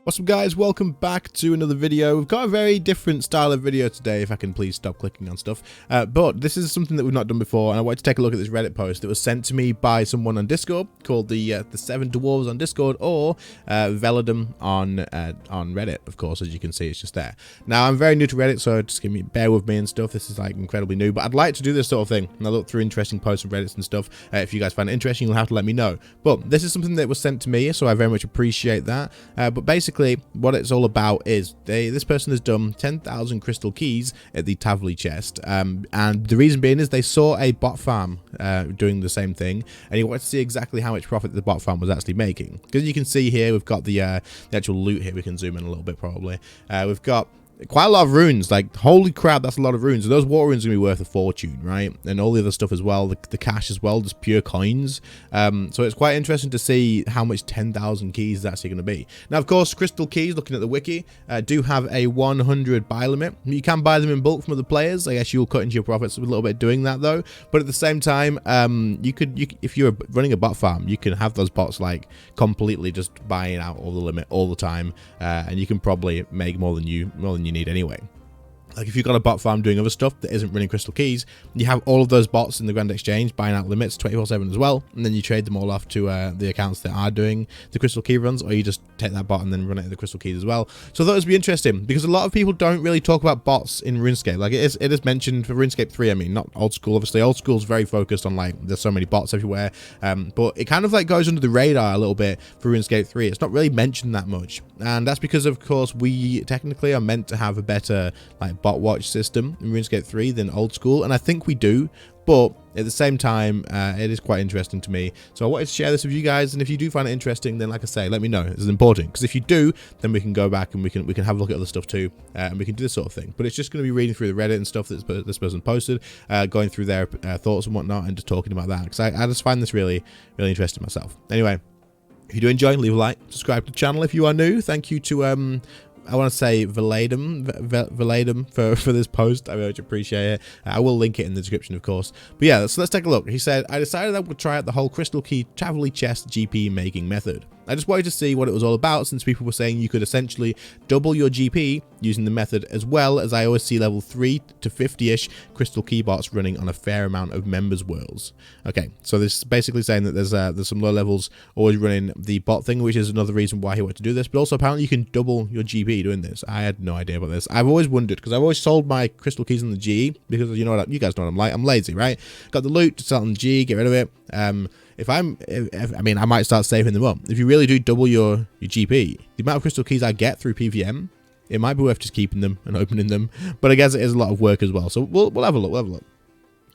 What's up guys, welcome back to another video. We've got a very different style of video today, if I can please stop clicking on stuff. But this is something that we've not done before, and I wanted to take a look at this Reddit post that was sent to me by someone on Discord called the Seven Dwarves on Discord, or Veladum on Reddit, of course. As you can see, it's just there. Now, I'm very new to Reddit, so just bear with me and stuff. This is like incredibly new, but I'd like to do this sort of thing, and I look through interesting posts on Reddit and stuff. If you guys find it interesting, you'll have to let me know. But this is something that was sent to me, so I very much appreciate that. But basically, what it's all about is this person has done 10,000 crystal keys at the Tavli chest, and the reason being is they saw a bot farm doing the same thing, and he wanted to see exactly how much profit the bot farm was actually making. Because you can see here, we've got the actual loot here. We can zoom in a little bit probably. We've got quite a lot of runes. Like, holy crap, that's a lot of runes. And those water runes are going to be worth a fortune, right? And all the other stuff as well, the cash as well, just pure coins. So it's quite interesting to see how much 10,000 keys is actually going to be. Now, of course, crystal keys, looking at the wiki, do have a 100 buy limit. You can buy them in bulk from other players. I guess you'll cut into your profits a little bit doing that, though. But at the same time, you could if you're running a bot farm, you can have those bots like completely just buying out all the limit all the time, and you can probably make more than you need anyway. Like, if you've got a bot farm doing other stuff that isn't running crystal keys, you have all of those bots in the Grand Exchange buying out limits 24/7 as well, and then you trade them all off to the accounts that are doing the crystal key runs, or you just take that bot and then run it at the crystal keys as well. So I thought it would be interesting, because a lot of people don't really talk about bots in RuneScape. Like, it is mentioned for RuneScape 3, I mean, not old school, obviously. Old school's very focused on, like, there's so many bots everywhere, but it kind of like goes under the radar a little bit for RuneScape 3. It's not really mentioned that much, and that's because, of course, we technically are meant to have a better, like, bot watch system in RuneScape 3 than old school, and I think we do, but at the same time, it is quite interesting to me. So I wanted to share this with you guys, and if you do find it interesting, then like I say, let me know. It's important, because if you do, then we can go back and we can have a look at other stuff too, and we can do this sort of thing. But it's just going to be reading through the Reddit and stuff that this person posted, going through their thoughts and whatnot, and just talking about that, because I just find this really, really interesting myself. Anyway, if you do enjoy, leave a like, subscribe to the channel if you are new. Thank you to I want to say Veladum for this post. I really appreciate it. I will link it in the description, of course. But yeah, so let's take a look. He said, I decided I would try out the whole crystal key Tavli chest GP making method. I just wanted to see what it was all about, since people were saying you could essentially double your GP using the method, as well as I always see level 3 to 50-ish crystal key bots running on a fair amount of members worlds. Okay, so this is basically saying that there's some low levels always running the bot thing, which is another reason why he wanted to do this. But also, apparently, you can double your GP doing this. I had no idea about this. I've always wondered, because I've always sold my crystal keys on the G, because you know what, you guys know what I'm like. I'm lazy, right? Got the loot to sell on the G, get rid of it. I mean, I might start saving them up. If you really do double your GP, the amount of crystal keys I get through PVM, it might be worth just keeping them and opening them. But I guess it is a lot of work as well. So we'll have a look.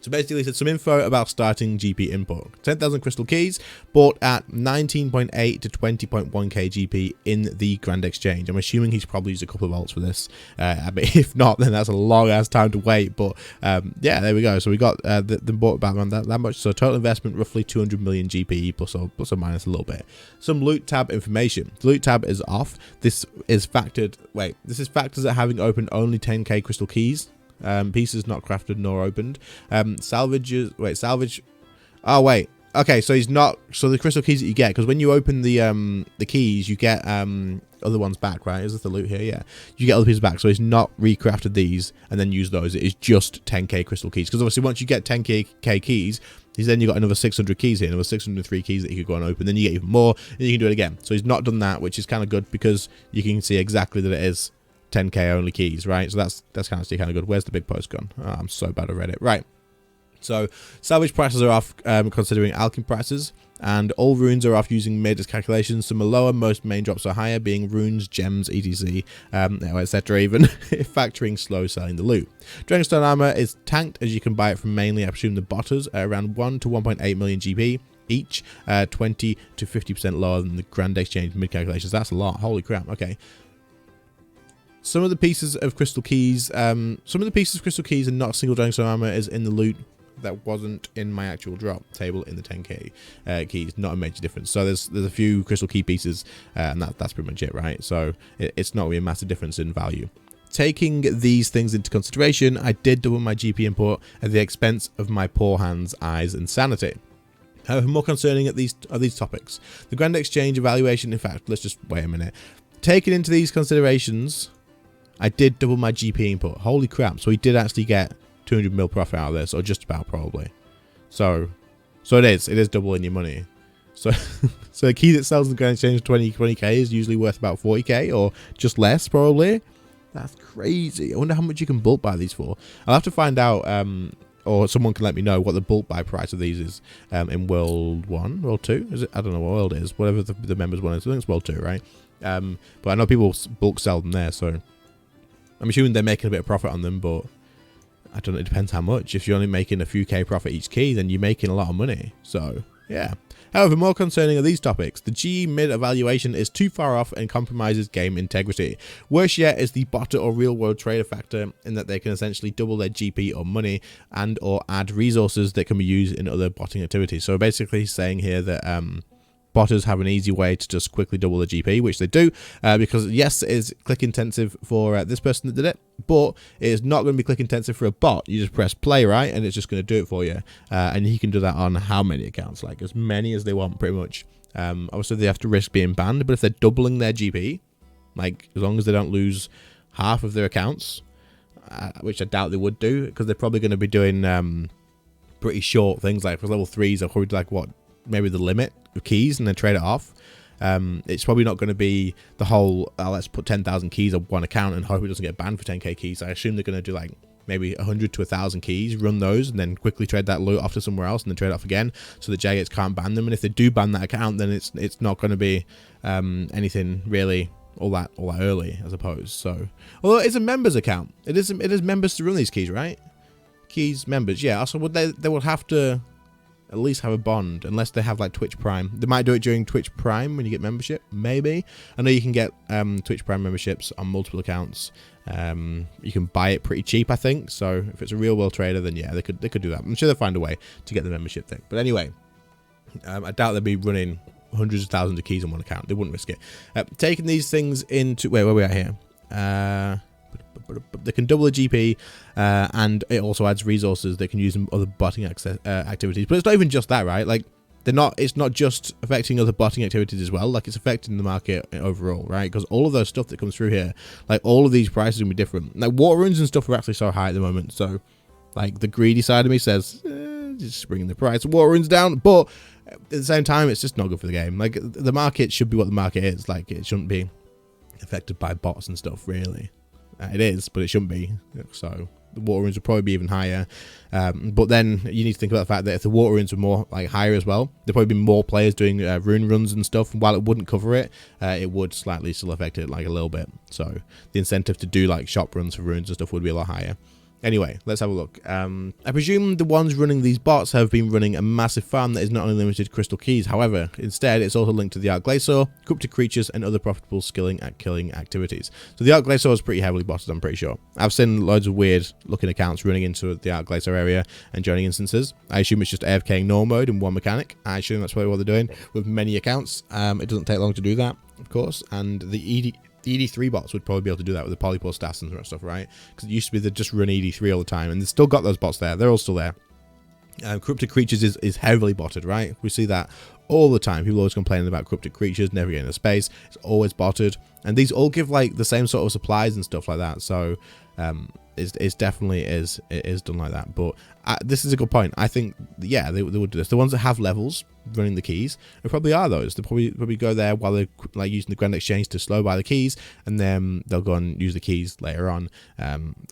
So basically, it said some info about starting GP import. 10,000 crystal keys, bought at 19.8 to 20.1k GP in the Grand Exchange. I'm assuming he's probably used a couple of vaults for this. I mean, if not, then that's a long ass time to wait. But yeah, there we go. So we got them bought about around that much. So total investment roughly 200 million GP plus or minus a little bit. Some loot tab information. The loot tab is off. This is factored. Wait, this is factors at having opened only 10k crystal keys. Pieces not crafted nor opened. Salvage. Oh wait. Okay, so he's not. So the crystal keys that you get, because when you open the keys, you get other ones back, right? Is this the loot here? Yeah, you get other pieces back. So he's not recrafted these and then use those. It is just 10k crystal keys, because obviously once you get 10k keys, then you got another 600 keys here, another 603 keys that you could go and open. Then you get even more, and you can do it again. So he's not done that, which is kind of good, because you can see exactly that it is 10k only keys, right? So that's kind of good. Where's the big post gone? Oh, I'm so bad at Reddit. Right. So salvage prices are off, considering alchemy prices, and all runes are off using mid calculations. Some are lower, most main drops are higher, being runes, gems, etc, etc. Even factoring slow selling the loot. Dragonstone armor is tanked, as you can buy it from mainly, I presume, the botters at around 1 to 1.8 million GP each, 20 to 50% lower than the Grand Exchange mid calculations. That's a lot. Holy crap. Okay. Some of the pieces of crystal keys, and not a single Dragonstone armor is in the loot that wasn't in my actual drop table in the 10k keys. Not a major difference. So there's a few crystal key pieces, and that's pretty much it, right? So it's not really a massive difference in value. Taking these things into consideration, I did double my GP import at the expense of my poor hands, eyes, and sanity. However, more concerning are these topics. The Grand Exchange evaluation, in fact, let's just wait a minute. taking into these considerations, I did double my GP input. Holy crap. So we did actually get 200 mil profit out of this, or just about probably. So it is doubling your money. So so the key that sells the Grand Exchange 20k is usually worth about 40k or just less probably. That's crazy. I wonder how much you can bulk buy these for. I'll have to find out, or someone can let me know what the bulk buy price of these is in World 1, World 2? Is it? I don't know what world it is. Whatever the members one is. I think it's World 2, right? But I know people bulk sell them there, so I'm assuming they're making a bit of profit on them, but I don't know. It depends how much. If you're only making a few K profit each key, then you're making a lot of money. So, yeah. However, more concerning are these topics. The GE mid evaluation is too far off and compromises game integrity. Worse yet is the botter or real world trader factor, in that they can essentially double their GP or money and or add resources that can be used in other botting activities. So basically saying here that botters have an easy way to just quickly double the GP, which they do, because yes, it is click intensive for this person that did it, but it is not going to be click intensive for a bot. You just press play, right, and it's just going to do it for you, and you can do that on how many accounts, like as many as they want, pretty much. Obviously they have to risk being banned, but if they're doubling their GP, like as long as they don't lose half of their accounts, which I doubt they would do, because they're probably going to be doing pretty short things, like for level 3s, they'll probably do like what, maybe the limit of keys and then trade it off. It's probably not going to be the whole let's put 10,000 keys on one account and hope it doesn't get banned for 10k keys. I assume they're going to do like maybe 100 to 1,000 keys, run those, and then quickly trade that loot off to somewhere else and then trade it off again, so the Jaggets can't ban them. And if they do ban that account, then it's not going to be anything really all that early, I suppose. So, although it's a members account, it is members to run these keys, right? Keys members, yeah. Also, would they would have to at least have a bond, unless they have like Twitch Prime. They might do it during Twitch Prime when you get membership, maybe. I know you can get Twitch Prime memberships on multiple accounts. You can buy it pretty cheap, I think. So if it's a real world trader, then yeah, they could do that. I'm sure they'll find a way to get the membership thing. But anyway, I doubt they'd be running hundreds of thousands of keys on one account. They wouldn't risk it. Taking these things into where are we at here? They can double the GP, and it also adds resources they can use in other botting activities. But it's not even just that, right? Like it's not just affecting other botting activities as well. Like it's affecting the market overall, right? Because all of those stuff that comes through here, like all of these prices are gonna be different. Like water runes and stuff are actually so high at the moment. So like the greedy side of me says, just bringing the price of water runes down. But at the same time, it's just not good for the game. Like the market should be what the market is. Like it shouldn't be affected by bots and stuff, really. It is, but it shouldn't be. So the water runes would probably be even higher. But then you need to think about the fact that if the water runes were more like higher as well, there'd probably be more players doing rune runs and stuff. And while it wouldn't cover it, it would slightly still affect it like a little bit. So the incentive to do like shop runs for runes and stuff would be a lot higher. Anyway, let's have a look. I presume the ones running these bots have been running a massive farm that is not only limited to crystal keys. However, instead, it's also linked to the Arc Glacier, corrupted creatures, and other profitable killing activities. So the Arc Glacier is pretty heavily botted, I'm pretty sure. I've seen loads of weird looking accounts running into the Arc Glacier area and joining instances. I assume it's just AFKing null mode in one mechanic. I assume that's probably what they're doing with many accounts. It doesn't take long to do that, of course, and the ED3 bots would probably be able to do that with the polypore stats and stuff, right? Because it used to be they just run ED3 all the time, and they've still got those bots there. They're all still there. Corrupted creatures is heavily botted, right? We see that all the time. People always complaining about corrupted creatures never getting a space. It's always botted, and these all give like the same sort of supplies and stuff like that. So it's definitely it is done like that. But this is a good point. I think yeah, they would do this. The ones that have levels running the keys, there probably are those. They probably go there while they're like using the Grand Exchange to slow buy the keys, and then they'll go and use the keys later on,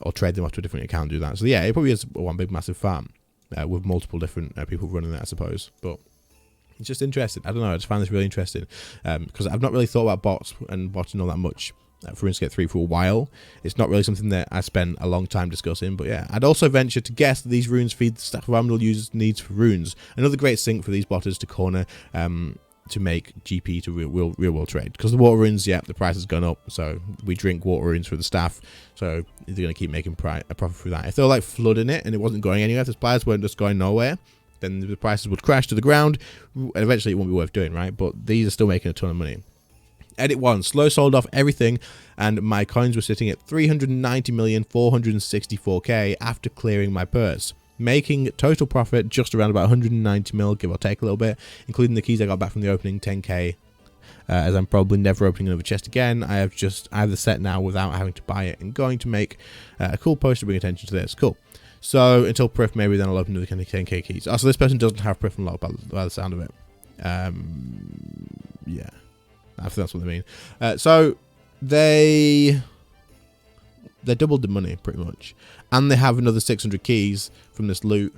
or trade them off to a different account and do that. So yeah, it probably is one big massive farm with multiple different people running that, I suppose. But it's just interesting. I don't know. I just find this really interesting because I've not really thought about bots and botting all that much for RuneScape 3 for a while. It's not really something that I spent a long time discussing, but yeah, I'd also venture to guess that these runes feed the stack of Armadillo users' needs for runes. Another great sync for these botters to corner to make GP to real world trade, because the water runes, yeah, the price has gone up, so we drink water runes for the staff, so they're going to keep making a profit through that. If they're like flooding it and it wasn't going anywhere, if the suppliers weren't just going nowhere, then the prices would crash to the ground, and eventually it won't be worth doing, right? But these are still making a ton of money. Edit 1, slow sold off everything, and my coins were sitting at 390,464k after clearing my purse, making total profit just around about 190 mil, give or take a little bit, including the keys I got back from the opening 10k. as I'm probably never opening another chest again. I have the set now without having to buy it, and going to make a cool post to bring attention to this. Cool. So until Priff, maybe then I'll open the 10k keys. Oh, so this person doesn't have Priff unlocked by the sound of it. Yeah, I think that's what they mean. So they doubled the money pretty much, and they have another 600 keys from this loot.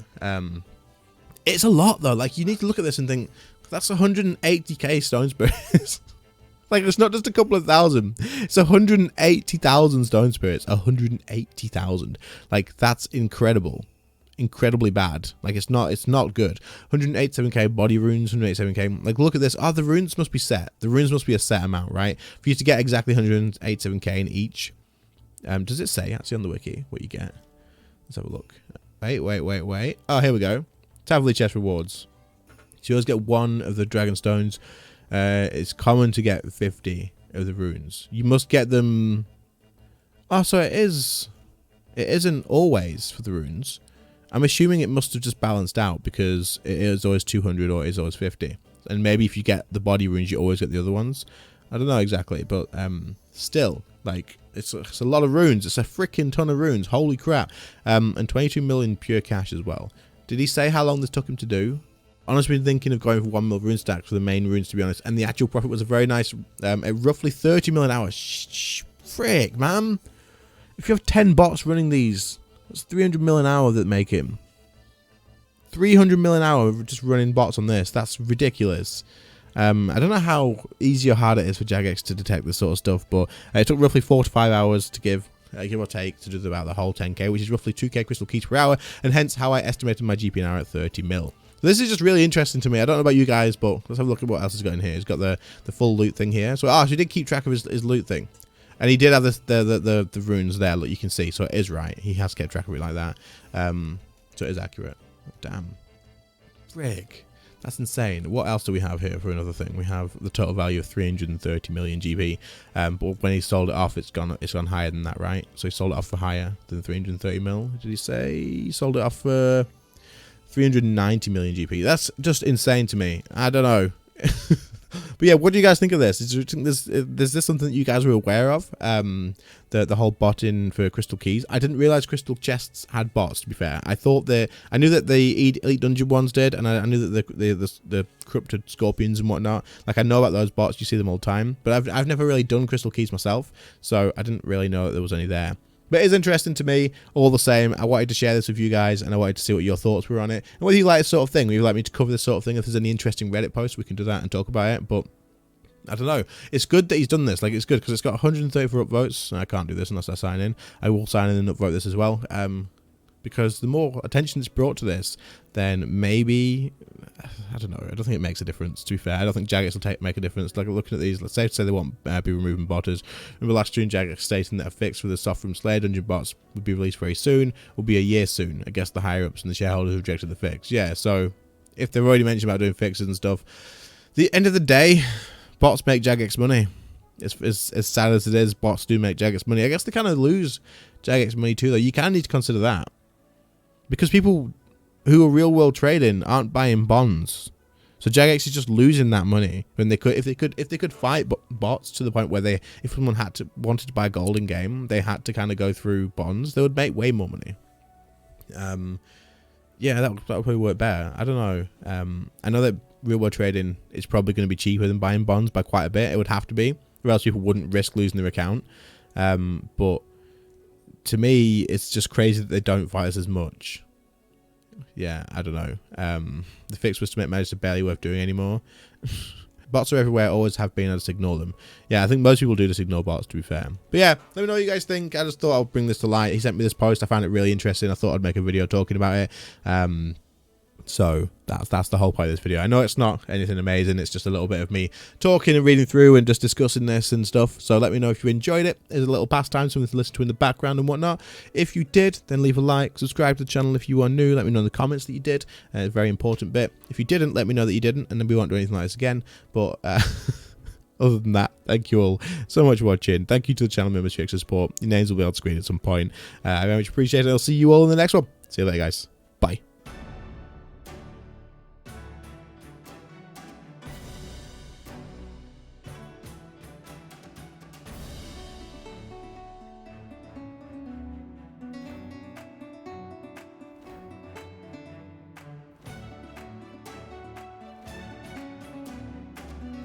It's a lot though. Like, you need to look at this and think, that's 180k stone spirits. Like, it's not just a couple of thousand, it's 180,000 stone spirits. 180,000. Like, that's incredible. Incredibly bad. Like, it's not good. 187k body runes, 187k. Like, look at this. Oh, the runes must be set. The runes must be a set amount, right? For you to get exactly 187k in each. Does it say actually on the wiki what you get? Let's have a look. Wait. Oh, here we go. Tavily chest rewards. So you always get one of the dragon stones. It's common to get 50 of the runes. You must get them. Oh, so it isn't always for the runes. I'm assuming it must have just balanced out, because it is always 200 or it is always 50. And maybe if you get the body runes, you always get the other ones. I don't know exactly, but still, like, it's a lot of runes. It's a freaking ton of runes. Holy crap. And 22 million pure cash as well. Did he say how long this took him to do? Honestly, been thinking of going for 1 mil rune stacks for the main runes, to be honest. And the actual profit was a very nice, roughly 30 million hours. Frick, man. If you have 10 bots running these, that's 300 mil an hour that make him. 300 mil an hour just running bots on this. That's ridiculous. I don't know how easy or hard it is for Jagex to detect this sort of stuff, but it took roughly 4 to 5 hours to give or take to do about the whole 10k, which is roughly 2k crystal keys per hour, and hence how I estimated my GPNR at 30 mil. So this is just really interesting to me. I don't know about you guys, but let's have a look at what else he's got in here. He's got the full loot thing here. So, so he did keep track of his loot thing. And he did have the runes there, look, you can see. So it is right. He has kept track of it like that. So it is accurate. Damn. Frig. That's insane. What else do we have here for another thing? We have the total value of 330 million GP. But when he sold it off, it's gone higher than that, right? So he sold it off for higher than 330 mil. Did he say he sold it off for 390 million GP? That's just insane to me. I don't know. But yeah, what do you guys think of this? Is this something that you guys were aware of? The whole bot in for crystal keys. I didn't realize crystal chests had bots, to be fair. I knew that the elite dungeon ones did, and I knew that the corrupted scorpions and whatnot. Like, I know about those bots, you see them all the time, but I've never really done crystal keys myself, so I didn't really know that there was any there. But it is interesting to me, all the same. I wanted to share this with you guys, and I wanted to see what your thoughts were on it. And whether you like this sort of thing, whether you like me to cover this sort of thing, if there's any interesting Reddit posts, we can do that and talk about it. But I don't know. It's good that he's done this. Like, it's good because it's got 134 upvotes. I can't do this unless I sign in. I will sign in and upvote this as well. Because the more attention that's brought to this, then maybe, I don't know, I don't think it makes a difference, to be fair. I don't think Jagex will make a difference. Like, looking at these, let's say they won't be removing botters. Remember last June, Jagex stating that a fix for the soft room Slayer dungeon bots would be released very soon, will be a year soon. I guess the higher-ups and the shareholders rejected the fix. Yeah, so if they've already mentioned about doing fixes and stuff, the end of the day, bots make Jagex money. As sad as it is, bots do make Jagex money. I guess they kind of lose Jagex money too, though. You kind of need to consider that. Because people who are real world trading aren't buying bonds, so Jagex is just losing that money when they could, if they could fight bots to the point where if someone wanted to buy gold in game, they had to kind of go through bonds, they would make way more money. Yeah, that would probably work better. I don't know. I know that real world trading is probably going to be cheaper than buying bonds by quite a bit. It would have to be, or else people wouldn't risk losing their account. But to me, it's just crazy that they don't fight us as much. Yeah, I don't know. The fix was to make Magic barely worth doing anymore. Bots are everywhere, always have been. I just ignore them. Yeah, I think most people do just ignore bots, to be fair. But yeah, let me know what you guys think. I just thought I'll bring this to light. He sent me this post. I found it really interesting. I thought I'd make a video talking about it. So that's the whole point of this video. I know it's not anything amazing. It's just a little bit of me talking and reading through and just discussing this and stuff. So let me know if you enjoyed it. It's a little pastime, something to listen to in the background and whatnot. If you did, then leave a like, subscribe to the channel if you are new. Let me know in the comments that you did. It's a very important bit. If you didn't, let me know that you didn't, and then we won't do anything like this again. But other than that, thank you all so much for watching. Thank you to the channel members for your extra support. Your names will be on screen at some point. I very much appreciate it. I'll see you all in the next one. See you later, guys. Bye.